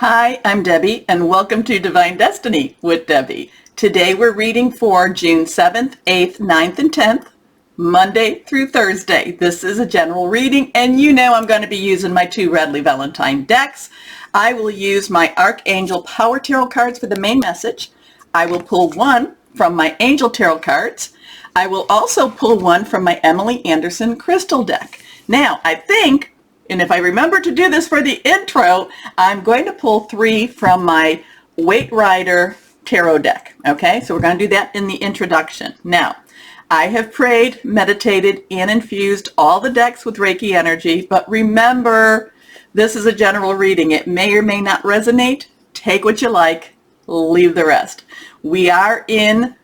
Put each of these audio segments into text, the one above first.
Hi, I'm Debbie, and welcome to Divine Destiny with Debbie. Today we're reading for June 7th, 8th, 9th, and 10th, Monday through Thursday. This is a general reading, and you know I'm going to be using my two Redley Valentine decks. I will use my Archangel Power Tarot cards for the main message. I will pull one from my Angel Tarot cards. I will also pull one from my Emily Anderson Crystal deck. Now, I think, and if I remember to do this for the intro, I'm going to pull three from my Weight Rider Tarot deck. Okay, so we're going to do that in the introduction. Now, I have prayed, meditated, and infused all the decks with Reiki energy, but remember, this is a general reading. It may or may not resonate. Take what you like, leave the rest. We are in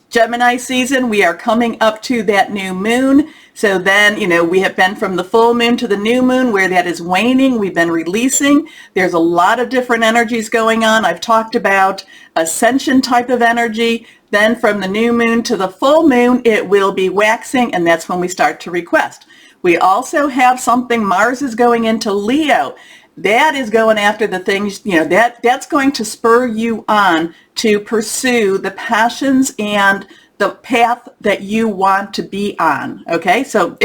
Gemini season. We are coming up to that new moon. So then, we have been from the full moon to the new moon where that is waning. We've been releasing. There's a lot of different energies going on. I've talked about ascension type of energy. Then from the new moon to the full moon, it will be waxing, and that's when we start to request. We also have something, Mars is going into Leo. That is going after the things, that's going to spur you on to pursue the passions and the path that you want to be on. Okay, so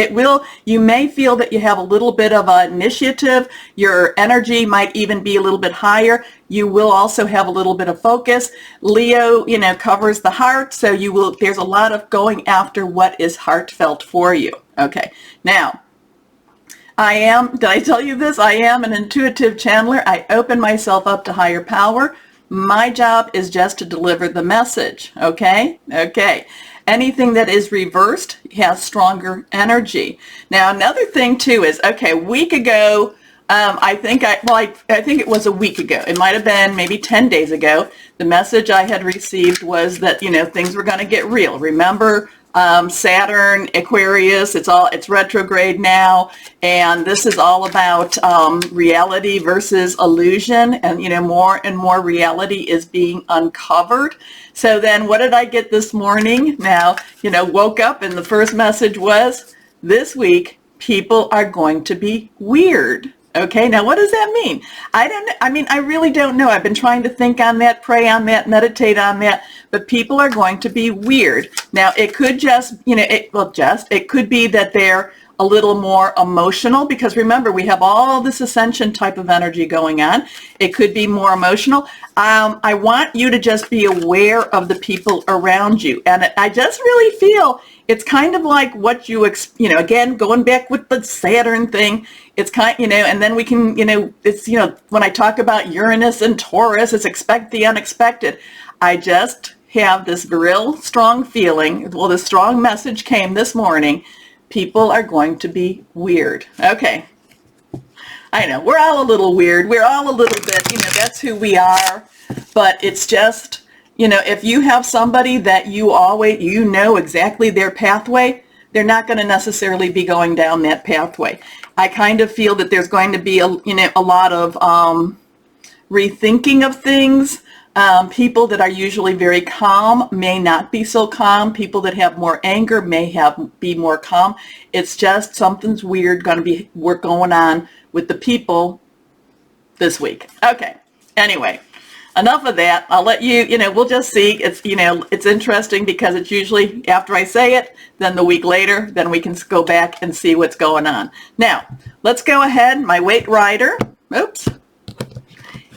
you may feel that you have a little bit of an initiative. Your energy might even be a little bit higher. You will also have a little bit of focus. Leo, covers the heart, so there's a lot of going after what is heartfelt for you. Okay, now, did I tell you this? I am an intuitive channeler. I open myself up to higher power. My job is just to deliver the message, okay? Okay. Anything that is reversed has stronger energy. Now, another thing too is, a week ago, I think it was a week ago. It might have been maybe 10 days ago. The message I had received was that, things were going to get real. Remember, Saturn, Aquarius, it's retrograde now, and this is all about reality versus illusion, and more and more reality is being uncovered. So then what did I get this morning? Now, woke up and the first message was, this week people are going to be weird. Okay, now what does that mean? I really don't know. I've been trying to think on that, pray on that, meditate on that, but people are going to be weird. Now, it could it could be that they're a little more emotional, because remember, we have all this ascension type of energy going on. It could be more emotional. I want you to just be aware of the people around you. And I just really feel it's kind of like what again, going back with the Saturn thing, it's and then we can, it's, when I talk about Uranus and Taurus, it's expect the unexpected. I just have this real strong feeling, well, the strong message came this morning, people are going to be weird. Okay. I know, we're all a little weird. We're all a little bit, that's who we are. But it's just, if you have somebody that you always, exactly their pathway, they're not going to necessarily be going down that pathway. I kind of feel that there's going to be a lot of rethinking of things. People that are usually very calm may not be so calm. People that have more anger may be more calm. It's just something's weird going on with the people this week. Okay. Anyway, enough of that. I'll let you, we'll just see. It's interesting because it's usually after I say it, then the week later, then we can go back and see what's going on. Now, let's go ahead. My Weight Rider. Oops.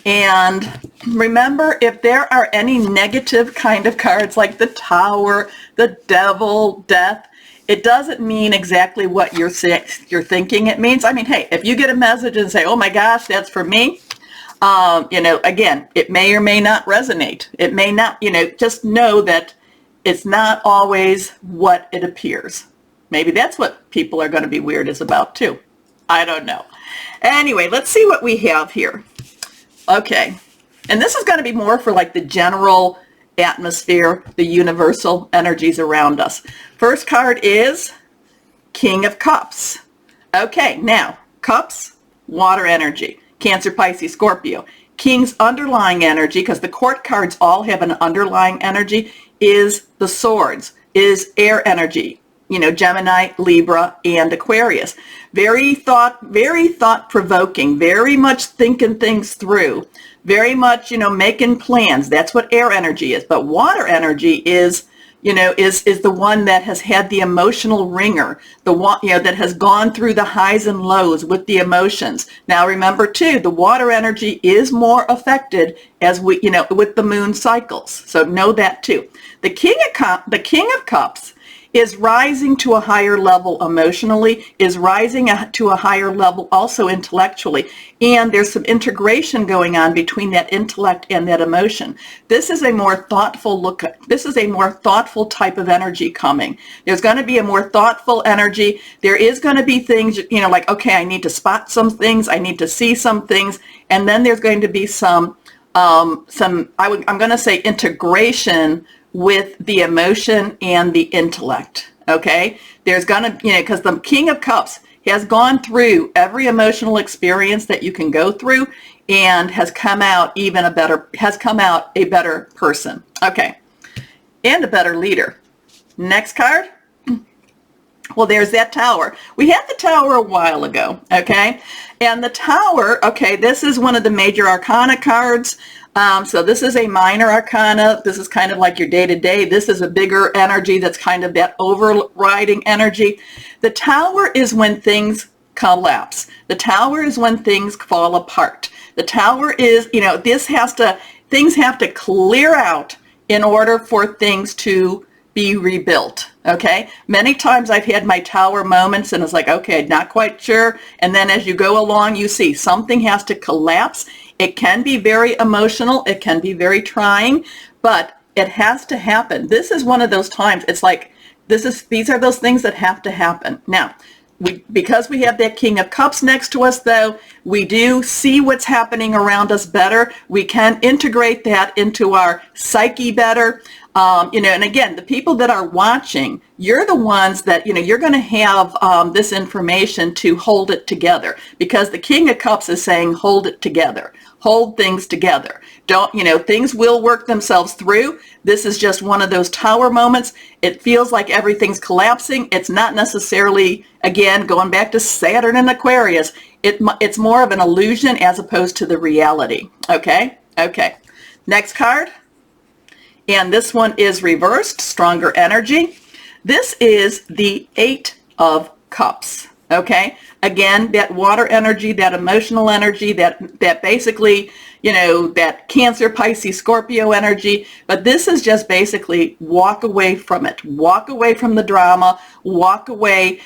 And remember, if there are any negative kind of cards like the Tower, the Devil, Death, it doesn't mean exactly what you're thinking it means. Hey, if you get a message and say, oh my gosh, that's for me, again, it may or may not resonate. It may not, just know that it's not always what it appears. Maybe that's what people are going to be weird is about too. I don't know. Anyway, let's see what we have here. Okay, and this is going to be more for like the general atmosphere, the universal energies around us. First card is King of Cups. Okay, now, Cups, water energy. Cancer, Pisces, Scorpio. King's underlying energy, because the court cards all have an underlying energy, is the swords, is air energy. Gemini, Libra, and Aquarius. Very thought-provoking, very much thinking things through, very much, making plans. That's what air energy is. But water energy is the one that has had the emotional ringer, the one, that has gone through the highs and lows with the emotions. Now remember too, the water energy is more affected as with the moon cycles. So know that too. The King of Cups is rising to a higher level emotionally, is rising to a higher level also intellectually, and there's some integration going on between that intellect and that emotion. This is a more thoughtful look. This is a more thoughtful type of energy coming. There's going to be a more thoughtful energy. There is going to be things, like, okay, I need to spot some things, I need to see some things, and then there's going to be I'm going to say integration with the emotion and the intellect. Okay, there's gonna, because the King of Cups has gone through every emotional experience that you can go through and has come out a better person. Okay, and a better leader. Next card. Well, there's that Tower. We had the Tower a while ago, okay? And the Tower, okay, this is one of the major arcana cards. So this is a minor arcana. This is kind of like your day-to-day. This is a bigger energy that's kind of that overriding energy. The Tower is when things collapse. The Tower is when things fall apart. The Tower is, things have to clear out in order for things to be rebuilt. Okay, many times I've had my Tower moments and it's like, okay, not quite sure, and then as you go along you see something has to collapse. It can be very emotional, it can be very trying, but it has to happen. This is one of those times, it's like these are those things that have to happen. Now, because we have that King of Cups next to us though, we do see what's happening around us better. We can integrate that into our psyche better. And again, the people that are watching, you're the ones that, you're going to have this information to hold it together, because the King of Cups is saying, hold it together, hold things together. Don't, things will work themselves through. This is just one of those Tower moments. It feels like everything's collapsing. It's not necessarily, again, going back to Saturn and Aquarius, it's more of an illusion as opposed to the reality. Okay. Next card. And this one is reversed, stronger energy. This is the Eight of Cups. Okay. Again, that water energy, that emotional energy, that basically, that Cancer, Pisces, Scorpio energy. But this is just basically walk away from it. Walk away from the drama. Walk away.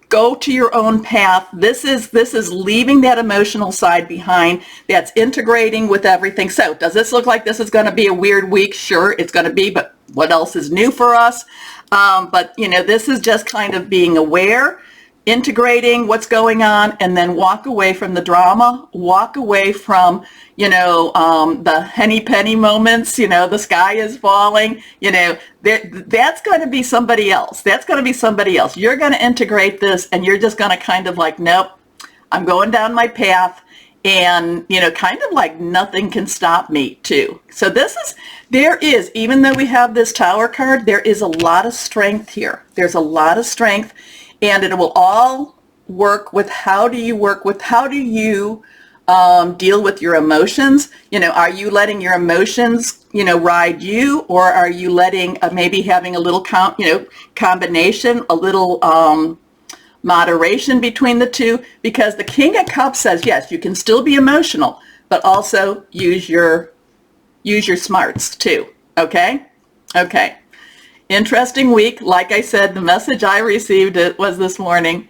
Go to your own path. This is leaving that emotional side behind. That's integrating with everything. So does this look like this is going to be a weird week? Sure, it's going to be, but what else is new for us? But this is just kind of being aware, integrating what's going on, and then walk away from the drama, walk away from, the henny penny moments, the sky is falling, that's going to be somebody else. That's going to be somebody else. You're going to integrate this and you're just going to kind of like, nope, I'm going down my path, and, kind of like nothing can stop me too. So there is, even though we have this Tower card, there is a lot of strength here. There's a lot of strength. And it will all work with how do you deal with your emotions? Are you letting your emotions, ride you, or are you letting maybe having a little combination, a little moderation between the two? Because the King of Cups says, yes, you can still be emotional, but also use your smarts too. Okay. Interesting week. Like I said, the message I received was this morning.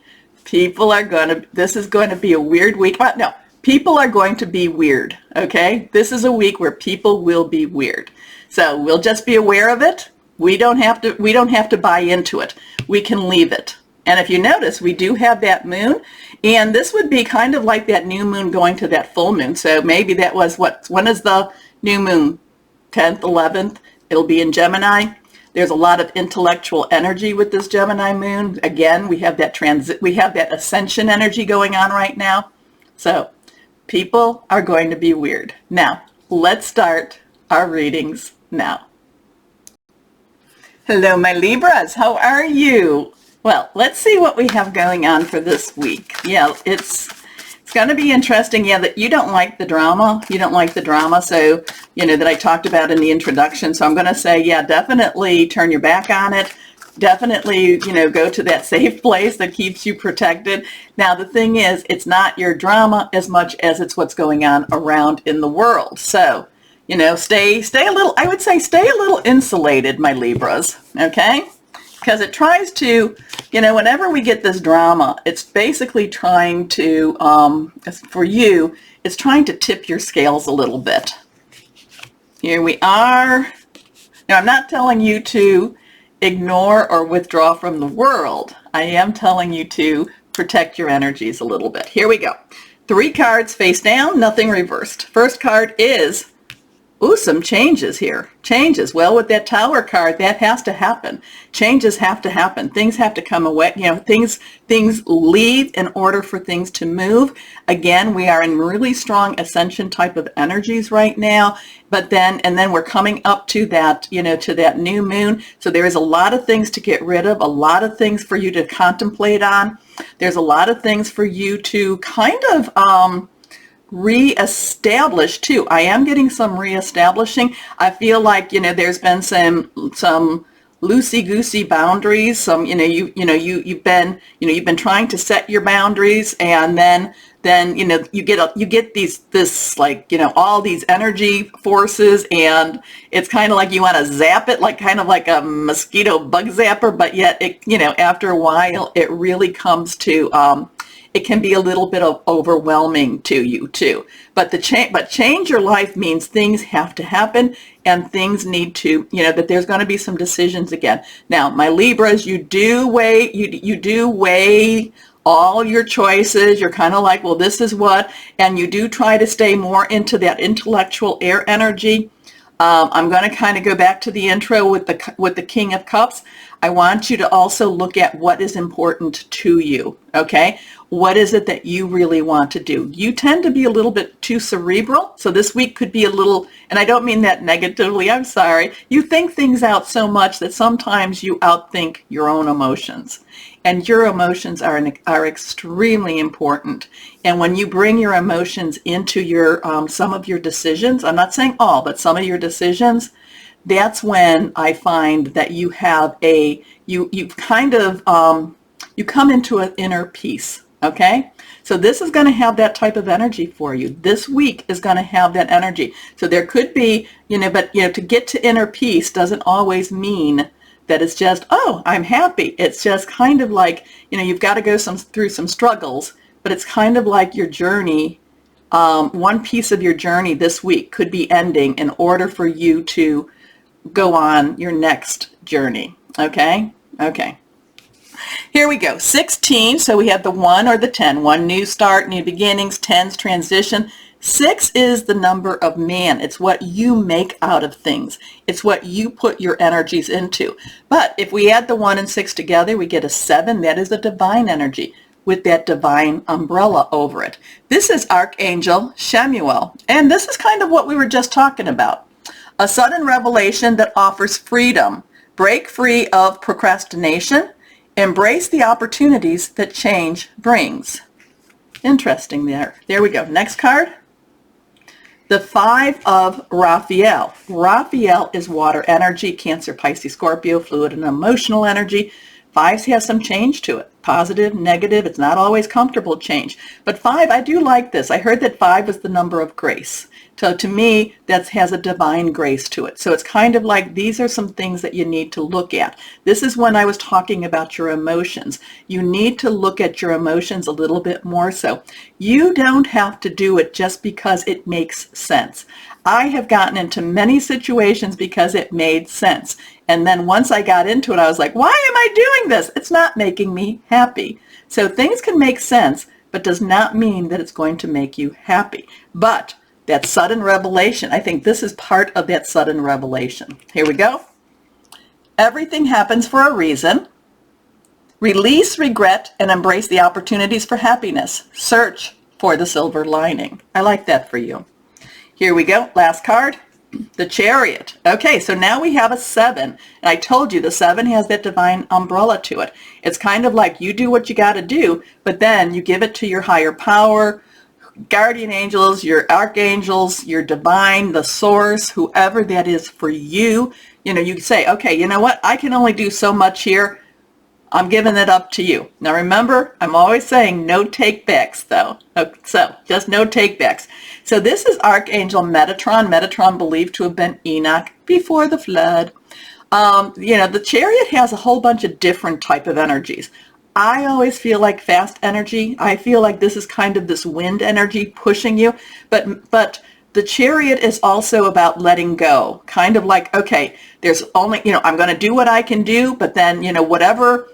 This is going to be a weird week. No, people are going to be weird. Okay. This is a week where people will be weird. So we'll just be aware of it. We don't have to buy into it. We can leave it. And if you notice, we do have that moon, and this would be kind of like that new moon going to that full moon. So maybe that was when is the new moon? 10th, 11th. It'll be in Gemini. There's a lot of intellectual energy with this Gemini moon. Again, we have that ascension energy going on right now. So people are going to be weird. Now, let's start our readings now. Hello, my Libras. How are you? Well, let's see what we have going on for this week. Yeah, it's going to be interesting. Yeah, that you don't like the drama. You don't like the drama. So, that I talked about in the introduction. So I'm going to say, yeah, definitely turn your back on it. Definitely, go to that safe place that keeps you protected. Now, the thing is, it's not your drama as much as it's what's going on around in the world. So, stay a little, I would say stay a little insulated, my Libras, okay? Because it tries to, whenever we get this drama, it's basically trying to, for you, it's trying to tip your scales a little bit. Here we are. Now, I'm not telling you to ignore or withdraw from the world. I am telling you to protect your energies a little bit. Here we go. 3 cards face down, nothing reversed. First card is, ooh, some changes here. Changes. Well, with that Tower card, that has to happen. Changes have to happen. Things have to come away. Things leave in order for things to move. Again, we are in really strong ascension type of energies right now. But then we're coming up to that, to that new moon. So there is a lot of things to get rid of, a lot of things for you to contemplate on. There's a lot of things for you to kind of, reestablish too. I am getting some reestablishing. I feel like there's been some loosey-goosey boundaries. Some you've been trying to set your boundaries, and then you get this all these energy forces, and it's kind of like you want to zap it, like kind of like a mosquito bug zapper, but yet it after a while it really comes to it can be a little bit of overwhelming to you too. But change your life means things have to happen, and things need to, that there's going to be some decisions again. Now, my Libras, you do weigh all your choices. You're kind of like, well, this is what, and you do try to stay more into that intellectual air energy. I'm going to kind of go back to the intro with the King of Cups. I want you to also look at what is important to you, okay? What is it that you really want to do? You tend to be a little bit too cerebral, so this week could be a little, and I don't mean that negatively, I'm sorry. You think things out so much that sometimes you outthink your own emotions. And your emotions are extremely important. And when you bring your emotions into your some of your decisions, I'm not saying all, but some of your decisions, that's when I find that you have you kind of you come into an inner peace. Okay, so this is going to have that type of energy for you. This week is going to have that energy. So there could be, but to get to inner peace doesn't always mean that it's just, oh, I'm happy. It's just kind of like, you've got to go through some struggles, but it's kind of like your journey. One piece of your journey this week could be ending in order for you to go on your next journey. Okay? Okay. Here we go. 16. So we have the 1 or the 10. 1, new start, new beginnings. 10's transition. 6 is the number of man. It's what you make out of things. It's what you put your energies into. But if we add the 1 and 6 together, we get a 7. That is a divine energy with that divine umbrella over it. This is Archangel Shemuel. And this is kind of what we were just talking about. A sudden revelation that offers freedom. Break free of procrastination. Embrace the opportunities that change brings. Interesting there. There we go. Next card. The 5 of Raphael. Raphael is water energy, Cancer, Pisces, Scorpio, fluid and emotional energy. 5s have some change to it. Positive, negative. It's not always comfortable change. But 5, I do like this. I heard that 5 is the number of grace. So to me, that has a divine grace to it. So it's kind of like these are some things that you need to look at. This is when I was talking about your emotions. You need to look at your emotions a little bit more so. You don't have to do it just because it makes sense. I have gotten into many situations because it made sense. And then once I got into it, I was like, why am I doing this? It's not making me happy. So things can make sense, but does not mean that it's going to make you happy. But that sudden revelation, I think this is part of that sudden revelation. Here we go. Everything happens for a reason. Release regret and embrace the opportunities for happiness. Search for the silver lining. I like that for you. Here we go. Last card. The Chariot. Okay, so now we have a 7. And I told you the 7 has that divine umbrella to it. It's kind of like you do what you got to do, but then you give it to your higher power, guardian angels, your archangels, your divine, the source, whoever that is for you. You know, you say, okay, you know what? I can only do so much here. I'm giving it up to you. Now remember, I'm always saying no take-backs though. So just no take-backs. So this is Archangel Metatron. Metatron believed to have been Enoch before the flood. You know, the Chariot has a whole bunch of different type of energies. I always feel like fast energy. I feel like this is kind of this wind energy pushing you. But the Chariot is also about letting go. Kind of like, okay, there's only, you know, I'm going to do what I can do, but then, you know, whatever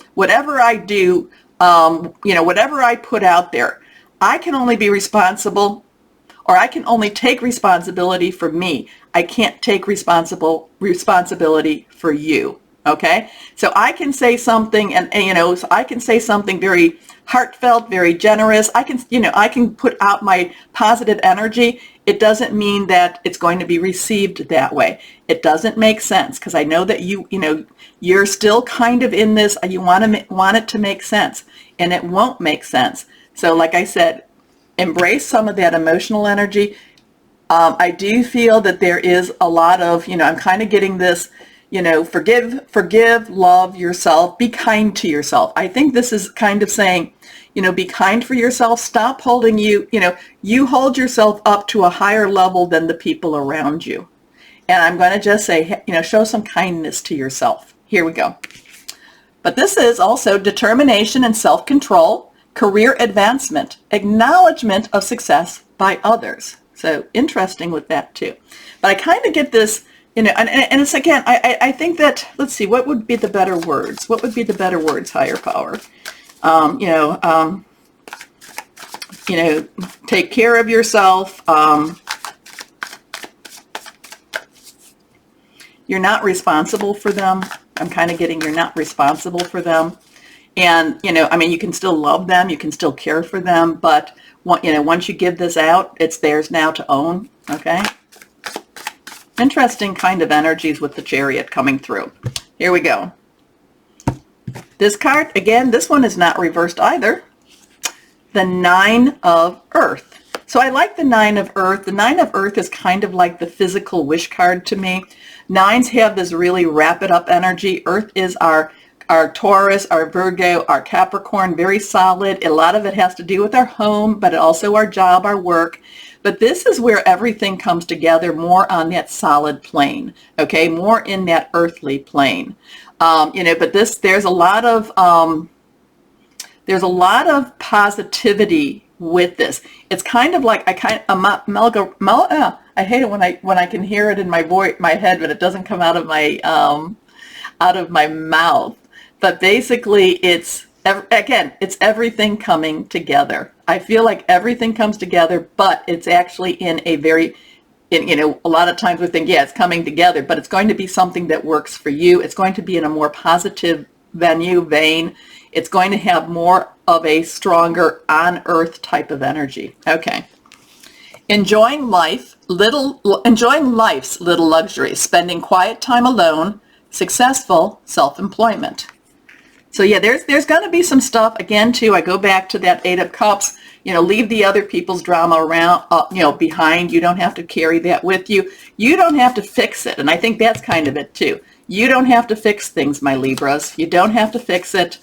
I do, you know, whatever I put out there, I can only be responsible, or I can only take responsibility for me. I can't take responsibility for you. Okay, so I can say something, and you know, so I can say something very heartfelt, very generous. I can, you know, I can put out my positive energy. It doesn't mean that it's going to be received that way. It doesn't make sense, because I know that you know, you're still kind of in this. You want it to make sense, and it won't make sense. So, like I said, embrace some of that emotional energy. I do feel that there is a lot of, you know, I'm kind of getting this. You know, forgive, love yourself, be kind to yourself. I think this is kind of saying, you know, be kind for yourself. Stop holding you know, you hold yourself up to a higher level than the people around you. And I'm going to just say, you know, show some kindness to yourself. Here we go. But this is also determination and self-control, career advancement, acknowledgement of success by others. So interesting with that too. But I kind of get this, you know, and it's again, I think that, let's see, what would be the better words? What would be the better words, higher power? You know, take care of yourself. You're not responsible for them. I'm kind of getting you're not responsible for them. And, you know, I mean, you can still love them. You can still care for them. But, you know, once you give this out, it's theirs now to own. Okay. Interesting kind of energies with the Chariot coming through. Here we go. This card, again, this one is not reversed either. The 9 of Earth. So I like the 9 of Earth. The 9 of Earth is kind of like the physical wish card to me. 9s have this really wrap it up energy. Earth is our Taurus, our Virgo, our Capricorn, very solid. A lot of it has to do with our home, but also our job, our work. But this is where everything comes together more on that solid plane, okay, more in that earthly plane. You know, but there's a lot of positivity with this. It's kind of like I hate it when I can hear it in my head, but it doesn't come out of my mouth. But basically, it's everything coming together. I feel like everything comes together, but it's actually in a very, you know, a lot of times we think, yeah, it's coming together, but it's going to be something that works for you. It's going to be in a more positive vein. It's going to have more of a stronger on-earth type of energy. Okay. Enjoying life's little luxuries, spending quiet time alone, successful self-employment. So yeah, there's going to be some stuff again too. I go back to that 8 of Cups. You know, leave the other people's drama around, you know, behind. You don't have to carry that with you. You don't have to fix it, and I think that's kind of it too. You don't have to fix things, my Libras. You don't have to fix it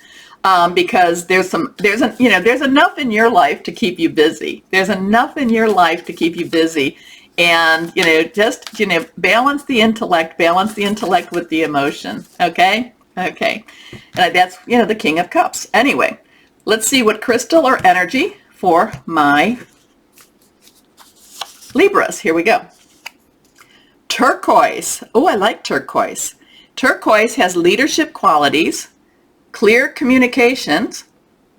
because there's enough in your life to keep you busy. There's enough in your life to keep you busy, and you know, just balance the intellect with the emotion. Okay. Okay, and that's, you know, the King of Cups. Anyway, let's see what crystal or energy for my Libras. Here we go. Turquoise. Oh, I like turquoise. Turquoise has leadership qualities, clear communications,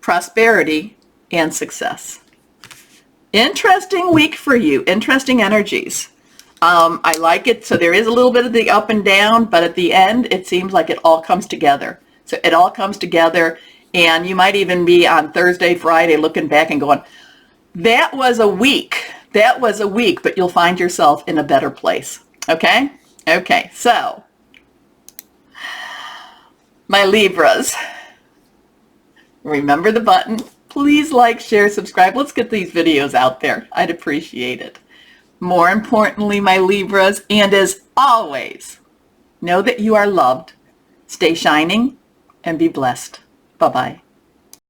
prosperity, and success. Interesting week for you. Interesting energies. I like it. So there is a little bit of the up and down, but at the end, it seems like it all comes together. So it all comes together, and you might even be on Thursday, Friday, looking back and going, that was a week, but you'll find yourself in a better place. Okay? Okay, so my Libras, remember the button. Please like, share, subscribe. Let's get these videos out there. I'd appreciate it. More importantly, my Libras, and as always, know that you are loved. Stay shining and be blessed. Bye-bye.